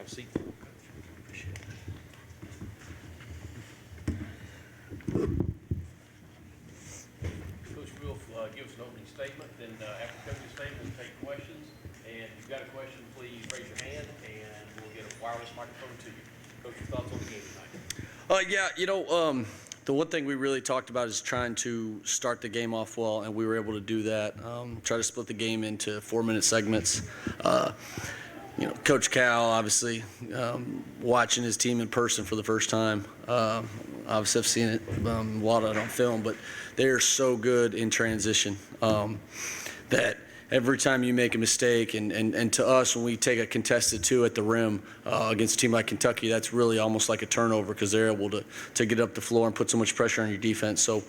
Have a seat. Coach will give us an opening statement, then after coach's statement, we'll take questions. And if you've got a question, please raise your hand, and we'll get a wireless microphone to you. Coach, your thoughts on the game tonight? The one thing we really talked about is trying to start the game off well, and we were able to do that. Try to split the game into 4-minute segments. Coach Cal, obviously, watching his team in person for the first time. Obviously, I've seen it a lot on film, but they are so good in transition that every time you make a mistake, and to us, when we take a contested 2 at the rim against a team like Kentucky, that's really almost like a turnover because they're able to get up the floor and put so much pressure on your defense. So,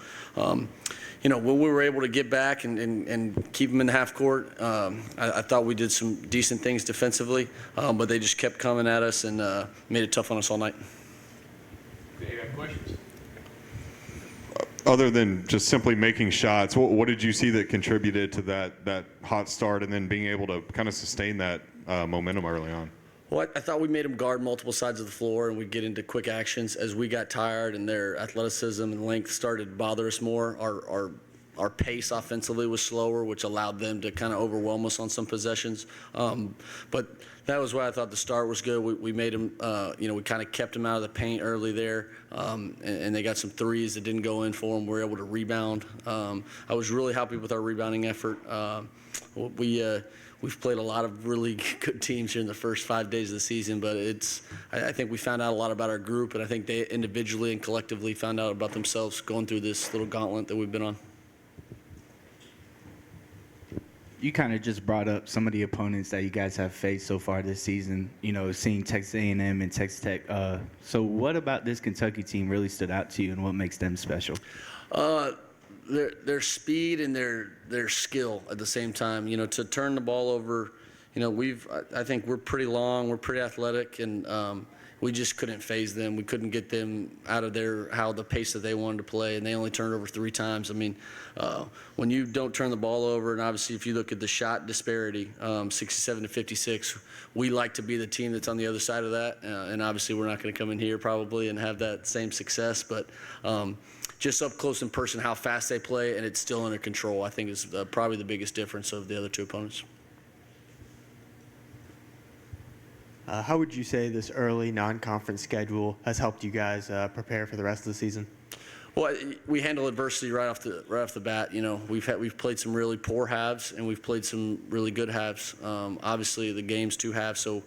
when we were able to get back and keep them in the half court, I thought we did some decent things defensively, but they just kept coming at us and made it tough on us all night. Okay, you got questions? Other than just simply making shots, what did you see that contributed to that hot start and then being able to kind of sustain that momentum early on? Well, I thought we made them guard multiple sides of the floor, and we'd get into quick actions. As we got tired and their athleticism and length started to bother us more, our pace offensively was slower, which allowed them to kind of overwhelm us on some possessions. But that was why I thought the start was good. We made them, we kind of kept them out of the paint early there, and they got some threes that didn't go in for them. We were able to rebound. I was really happy with our rebounding effort. We've played a lot of really good teams here in the first 5 days of the season, but I think we found out a lot about our group, and I think they individually and collectively found out about themselves going through this little gauntlet that we've been on. You kind of just brought up some of the opponents that you guys have faced so far this season, seeing Texas A&M and Texas Tech. So what about this Kentucky team really stood out to you, and what makes them special? Their speed and their skill at the same time. To turn the ball over. I think we're pretty long, we're pretty athletic, and we just couldn't phase them. We couldn't get them out of the pace that they wanted to play, and they only turned over 3 times. I mean, when you don't turn the ball over, and obviously if you look at the shot disparity, 67 to 56, we like to be the team that's on the other side of that, and obviously we're not going to come in here probably and have that same success, but just up close in person, how fast they play, and it's still under control, I think is probably the biggest difference of the other 2 opponents. How would you say this early non-conference schedule has helped you guys prepare for the rest of the season? Well, we handle adversity right off the bat. We've played some really poor halves, and we've played some really good halves. Obviously, the game's 2 halves, so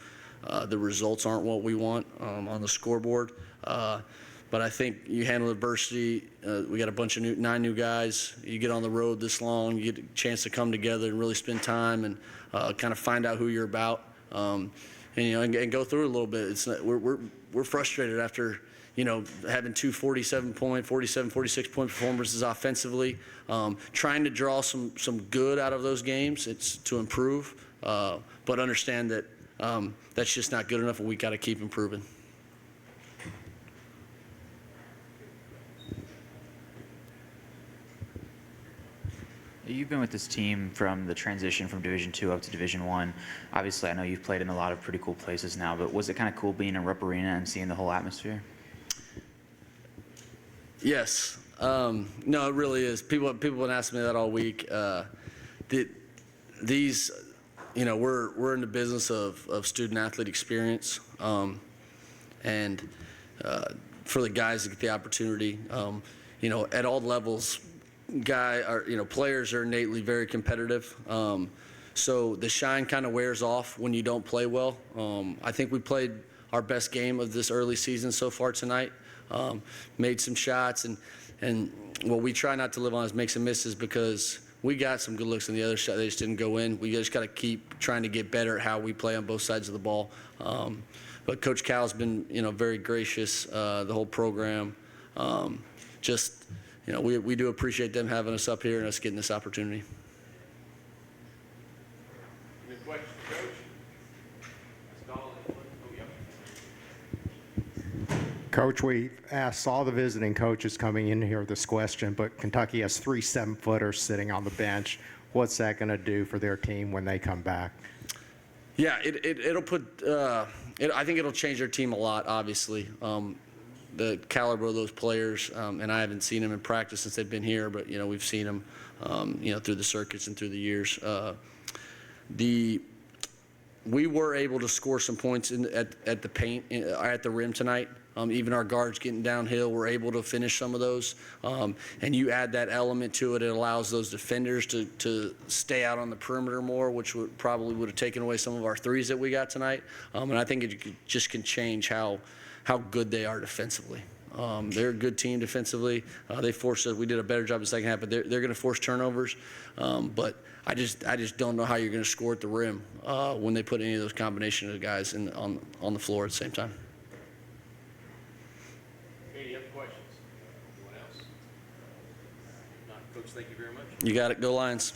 the results aren't what we want on the scoreboard. But I think you handle adversity. We got a bunch of 9 new guys. You get on the road this long, you get a chance to come together and really spend time and kind of find out who you're about. And go through it a little bit. We're frustrated after having 2 47, 46-point performances offensively, trying to draw some good out of those games. It's to improve, but understand that that's just not good enough, and we got to keep improving. You've been with this team from the transition from Division II up to Division I. Obviously, I know you've played in a lot of pretty cool places now, but was it kind of cool being in Rupp Arena and seeing the whole atmosphere? Yes. No, it really is. People have been asking me that all week. These, we're in the business of student-athlete experience, and for the guys to get the opportunity, at all levels, players are innately very competitive. So the shine kind of wears off when you don't play well. I think we played our best game of this early season so far tonight. Made some shots, and what we try not to live on is make some misses, because we got some good looks in the other shot. They just didn't go in. We just got to keep trying to get better at how we play on both sides of the ball. But Coach Cal's been, very gracious, the whole program. We do appreciate them having us up here and us getting this opportunity. Any questions, Coach? Coach, we asked all the visiting coaches coming in here this question, but Kentucky has 3 7-footers sitting on the bench. What's that going to do for their team when they come back? Yeah, it'll put. I think it'll change their team a lot. Obviously, the caliber of those players, and I haven't seen them in practice since they've been here, but we've seen them, through the circuits and through the years. We were able to score some points at the paint, at the rim tonight. Even our guards getting downhill, we're able to finish some of those. And you add that element to it, it allows those defenders to stay out on the perimeter more, which probably would have taken away some of our threes that we got tonight. And I think it just can change how good they are defensively. They're a good team defensively. They forced us. We did a better job in the second half, but they're going to force turnovers. But I just don't know how you're going to score at the rim when they put any of those combination of guys on the floor at the same time. Any other questions? Anyone else? If not, Coach, thank you very much. You got it. Go Lions.